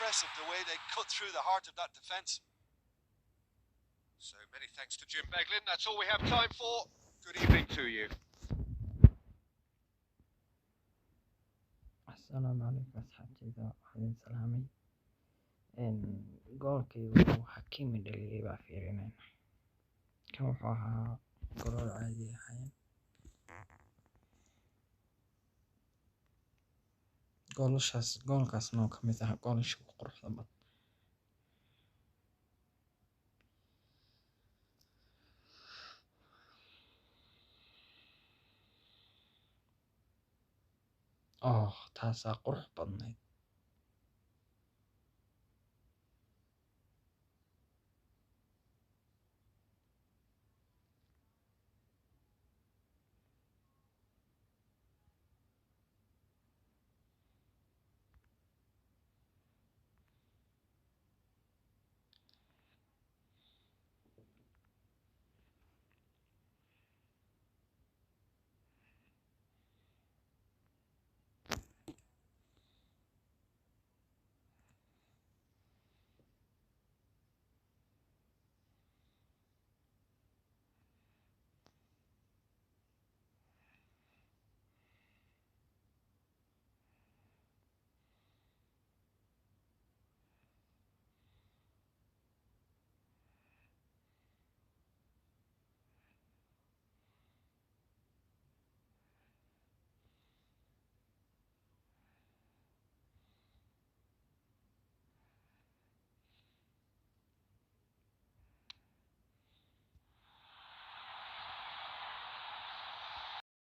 impressive the way they cut through the heart of that defence. So many thanks to Jim Beglin. That's all we have time for. Good evening to you. السلام عليكم أصحابتي وحدين سلامي إن goolkii wuxuu xakiimi dhaliyay baa fiirinayna kan wuxuu ahaa golool caadi ahayn goolkaasna oo ka mid ah goolasha ugu quruxda badan taasaa qurux badnayd